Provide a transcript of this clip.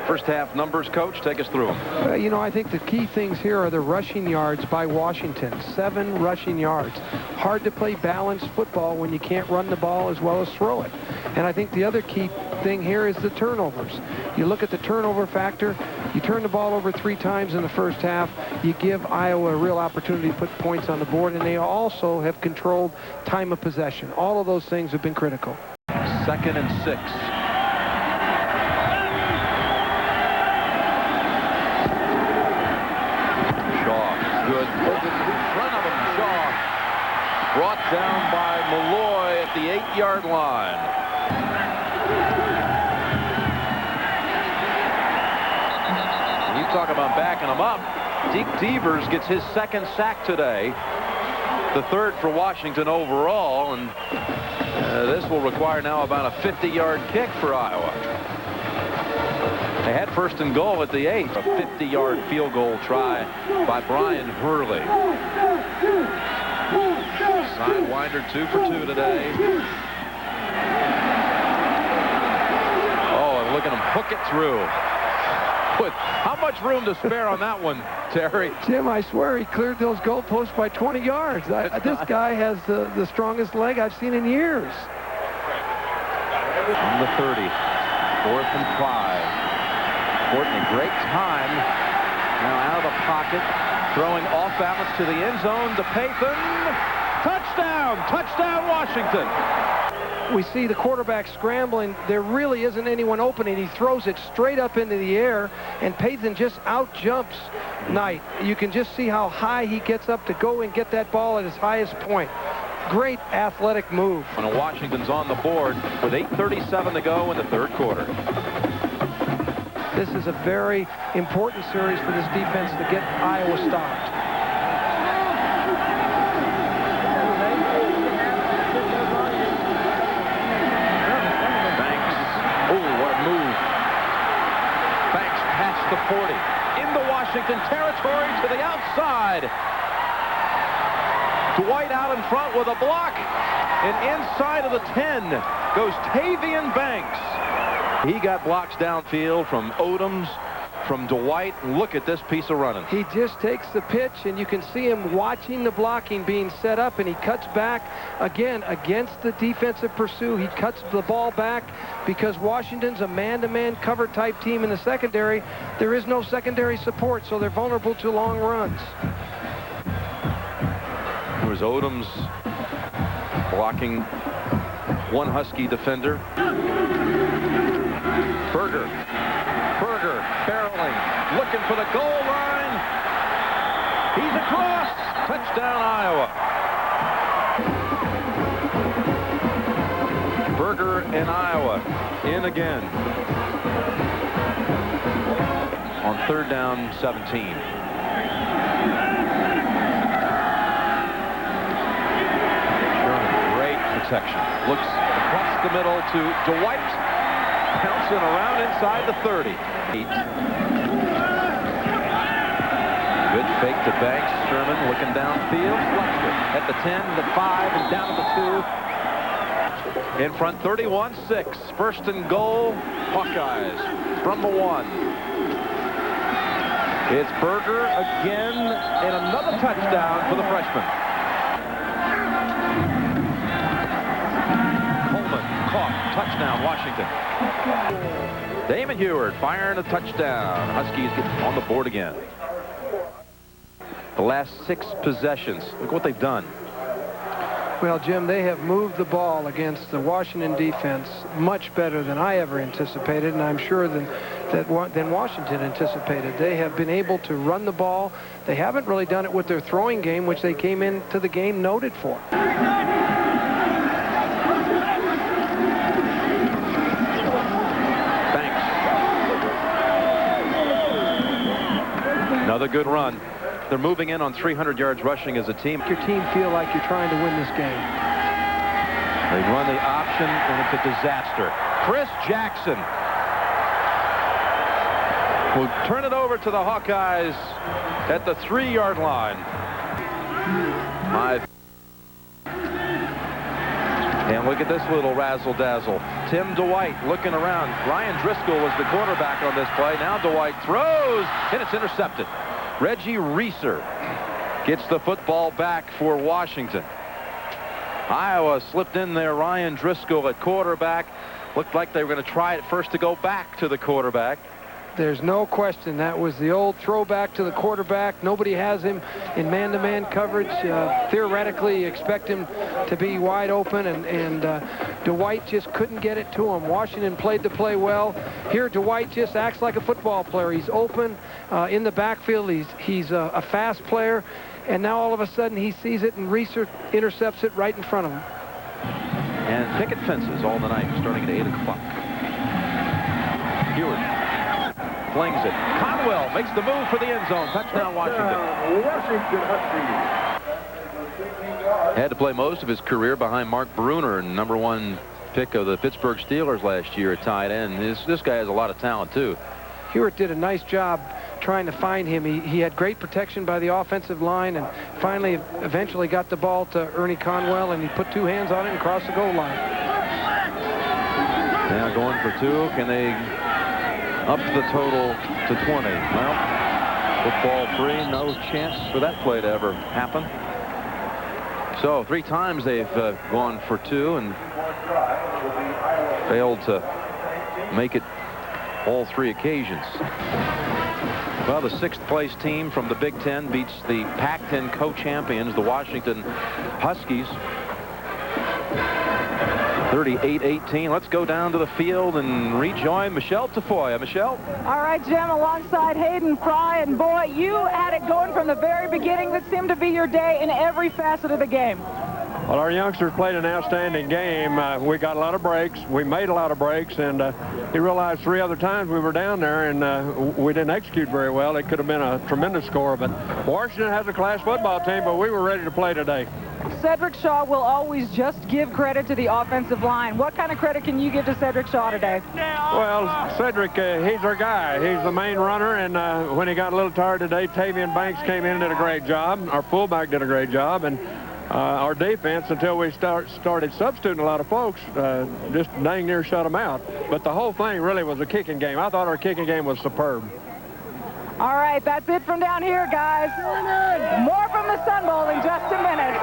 First half numbers, Coach, take us through them. You know, I think the key things here are the rushing yards by Washington. 7 rushing yards. Hard to play balanced football when you can't run the ball as well as throw it. And I think the other key thing here is the turnovers. You look at the turnover factor. You turn the ball over 3 times in the first half. You give Iowa a real opportunity to put points on the board, and they also have controlled time of possession. All of those things have been critical. 2nd and 6. Shaw, good. Over in front of him, Shaw. Brought down by Malloy at the 8-yard line. You talk about backing him up. Deke Devers gets his 2nd sack today. The 3rd for Washington overall, and this will require now about a 50-yard kick for Iowa. They had 1st and goal at the 8. A 50-yard field goal try by Brion Hurley. Sidewinder 2 for 2 today. Oh, and look at him hook it through. With how much room to spare on that one, Terry? Jim, I swear he cleared those goalposts by 20 yards. This guy has the strongest leg I've seen in years. On the 30, 4th and 5. Fortney, great time. Now out of the pocket, throwing off balance to the end zone to Pathon. Touchdown! Touchdown, Washington! We see the quarterback scrambling. There really isn't anyone open, and he throws it straight up into the air, and Pathon just out-jumps Knight. You can just see how high he gets up to go and get that ball at his highest point. Great athletic move. And Washington's on the board with 8:37 to go in the 3rd quarter. This is a very important series for this defense to get Iowa stopped. The 40 into Washington territory to the outside. Dwight out in front with a block, and inside of the 10 goes Tavian Banks. He got blocks downfield from Odoms, from Dwight. Look at this piece of running. He just takes the pitch, and you can see him watching the blocking being set up, and he cuts back again against the defensive pursuit. He cuts the ball back because Washington's a man-to-man cover type team in the secondary. There is no secondary support, so they're vulnerable to long runs. There was Odoms blocking one Husky defender. Berger barreling, looking for the goal line. He's across. Touchdown, Iowa. Berger and Iowa in again. On 3rd down, 17. Great protection. Looks across the middle to Dwight. Bouncing around inside the 30. Good fake to Banks. Sherman looking downfield. Flushed it at the 10, the 5, and down to the 2. In front, 31-6. 1st and goal, Hawkeyes from the 1. It's Berger again, and another touchdown for the freshman. Touchdown, Washington. Damon Heward firing a touchdown. Huskies get on the board again. The last 6 possessions. Look what they've done. Well, Jim, they have moved the ball against the Washington defense much better than I ever anticipated, and I'm sure than Washington anticipated. They have been able to run the ball. They haven't really done it with their throwing game, which they came into the game noted for. Another good run. They're moving in on 300 yards rushing as a team. Your team feel like you're trying to win this game. They run the option, and it's a disaster. Chris Jackson will turn it over to the Hawkeyes at the 3-yard line. And look at this little razzle-dazzle. Tim Dwight looking around. Ryan Driscoll was the quarterback on this play. Now Dwight throws, and it's intercepted. Reggie Reeser gets the football back for Washington. Iowa slipped in there. Ryan Driscoll at quarterback. Looked like they were going to try it first to go back to the quarterback. There's no question that was the old throwback to the quarterback. Nobody has him in man-to-man coverage. Theoretically, you expect him to be wide open, and Dwight just couldn't get it to him. Washington played the play well. Here, Dwight just acts like a football player. He's open in the backfield. He's a fast player, and now all of a sudden he sees it and Reeser intercepts it right in front of him. And picket fences all the night, starting at 8 o'clock. Ewert flings it. Conwell makes the move for the end zone. Touchdown, Washington. Had to play most of his career behind Mark Bruner, #1 pick of the Pittsburgh Steelers last year at tight end. This guy has a lot of talent, too. Ewert did a nice job trying to find him. He had great protection by the offensive line, and finally, eventually got the ball to Ernie Conwell, and he put 2 hands on it and crossed the goal line. Now going for 2. Can they up the total to 20? Well, football 3, no chance for that play to ever happen. So 3 times they've gone for 2 and failed to make it all 3 occasions. Well, the 6th place team from the Big Ten beats the Pac-10 co-champions, the Washington Huskies, 38-18. Let's go down to the field and rejoin Michelle Tafoya. Michelle? All right, Jim, alongside Hayden Fry, and boy, you had it going from the very beginning. That seemed to be your day in every facet of the game. Well, our youngsters played an outstanding game. We got a lot of breaks. We made a lot of breaks, and he realized 3 other times we were down there, and we didn't execute very well. It could have been a tremendous score, but Washington has a class football team, but we were ready to play today. Sedrick Shaw will always just give credit to the offensive line. What kind of credit can you give to Sedrick Shaw today? Well, Sedrick, he's our guy. He's the main runner, and when he got a little tired today, Tavian Banks came in and did a great job. Our fullback did a great job, and our defense, until we started substituting a lot of folks, just dang near shut them out. But the whole thing really was a kicking game. I thought our kicking game was superb. All right, that's it from down here, guys. More from the Sun Bowl in just a minute.